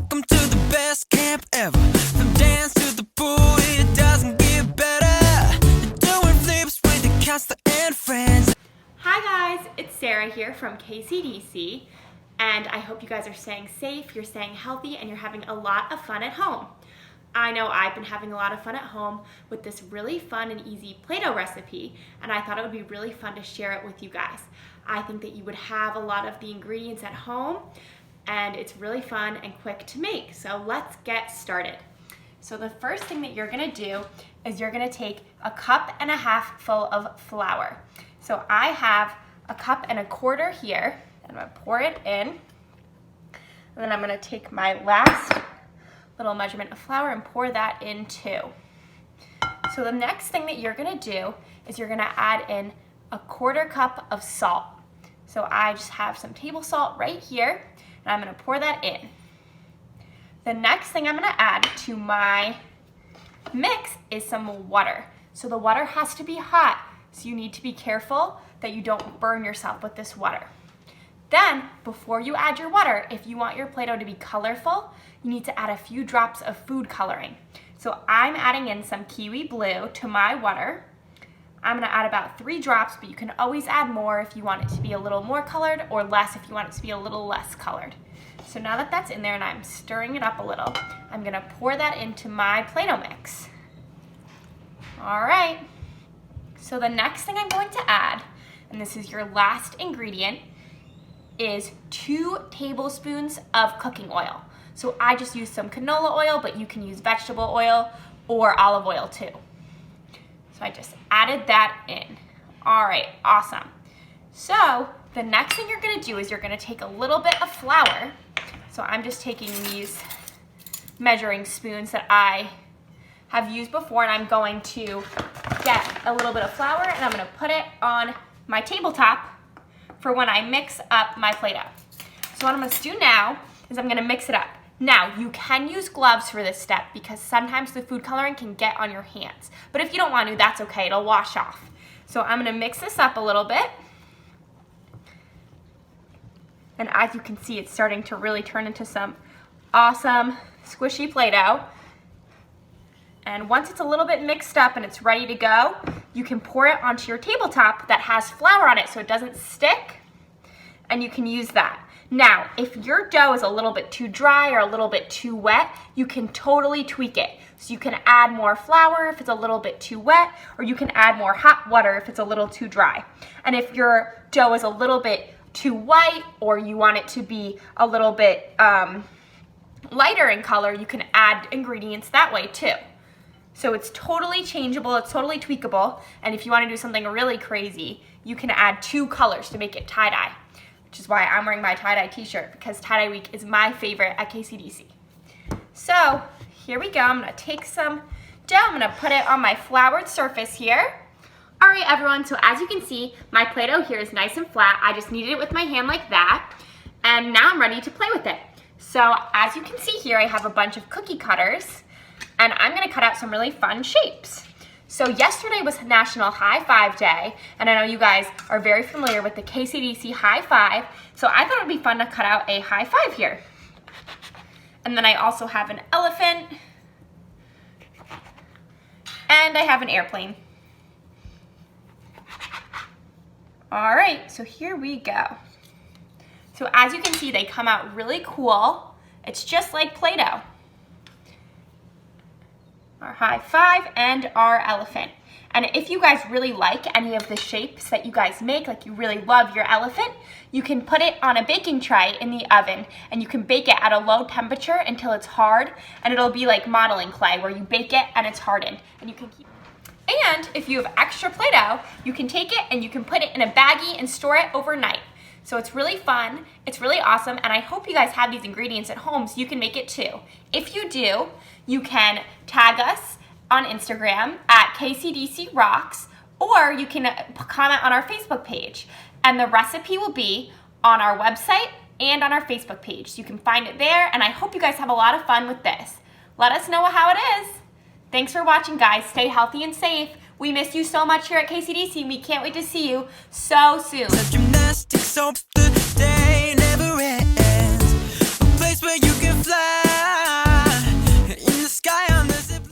Welcome to the best camp ever. From dance to the pool, it doesn't get better. You're doing flips with the counselor and friends. Hi guys, it's Sarah here from KCDC, and I hope you guys are staying safe, you're staying healthy, and you're having a lot of fun at home. I know I've been having a lot of fun at home with this really fun and easy Play-Doh recipe, and I thought it would be really fun to share it with you guys. I think that you would have a lot of the ingredients at home, and it's really fun and quick to make. So let's get started. So the first thing that you're gonna do is you're gonna take a cup and a half full of flour. So I have a cup and a quarter here, and I'm gonna pour it in. And then I'm gonna take my last little measurement of flour and pour that in too. So the next thing that you're gonna do is you're gonna add in a quarter cup of salt. So I just have some table salt right here, and I'm gonna pour that in. The next thing I'm gonna add to my mix is some water. So the water has to be hot, so you need to be careful that you don't burn yourself with this water. Then, before you add your water, if you want your Play-Doh to be colorful, you need to add a few drops of food coloring. So I'm adding in some kiwi blue to my water. I'm gonna add about 3 drops, but you can always add more if you want it to be a little more colored, or less if you want it to be a little less colored. So now that that's in there and I'm stirring it up a little, I'm gonna pour that into my Play-Doh mix. All right, so the next thing I'm going to add, and this is your last ingredient, is 2 tablespoons of cooking oil. So I just used some canola oil, but you can use vegetable oil or olive oil too. So I just added that in. All right, awesome. So the next thing you're gonna do is you're gonna take a little bit of flour. So I'm just taking these measuring spoons that I have used before, and I'm going to get a little bit of flour and I'm gonna put it on my tabletop for when I mix up my Play-Doh. So what I'm gonna do now is I'm gonna mix it up. Now, you can use gloves for this step because sometimes the food coloring can get on your hands. But if you don't want to, that's okay, it'll wash off. So I'm gonna mix this up a little bit. And as you can see, it's starting to really turn into some awesome squishy Play-Doh. And once it's a little bit mixed up and it's ready to go, you can pour it onto your tabletop that has flour on it so it doesn't stick, and you can use that. Now, if your dough is a little bit too dry or a little bit too wet, you can totally tweak it. So you can add more flour if it's a little bit too wet, or you can add more hot water if it's a little too dry. And if your dough is a little bit too white, or you want it to be a little bit lighter in color, you can add ingredients that way too. So it's totally changeable, it's totally tweakable, and if you want to do something really crazy, you can add 2 colors to make it tie-dye, which is why I'm wearing my tie-dye t-shirt, because tie-dye week is my favorite at KCDC. So here we go, I'm gonna take some dough, I'm gonna put it on my floured surface here. All right, everyone, so as you can see, my Play-Doh here is nice and flat. I just kneaded it with my hand like that, and now I'm ready to play with it. So as you can see here, I have a bunch of cookie cutters, and I'm gonna cut out some really fun shapes. So yesterday was National High Five Day, and I know you guys are very familiar with the KCDC High Five, so I thought it would be fun to cut out a high five here. And then I also have an elephant, and I have an airplane. All right, so here we go. So as you can see, they come out really cool. It's just like Play-Doh. Our high five and our elephant. And if you guys really like any of the shapes that you guys make, like you really love your elephant, you can put it on a baking tray in the oven, and you can bake it at a low temperature until it's hard, and it'll be like modeling clay where you bake it and it's hardened, and you can keep. And if you have extra Play-Doh, you can take it and you can put it in a baggie and store it overnight. So it's really fun, it's really awesome, and I hope you guys have these ingredients at home so you can make it too. If you do, you can tag us on Instagram at KCDC Rocks, or you can comment on our Facebook page. And the recipe will be on our website and on our Facebook page. So you can find it there, and I hope you guys have a lot of fun with this. Let us know how it is. Thanks for watching, guys. Stay healthy and safe. We miss you so much here at KCDC. We can't wait to see you so soon. Gymnastics,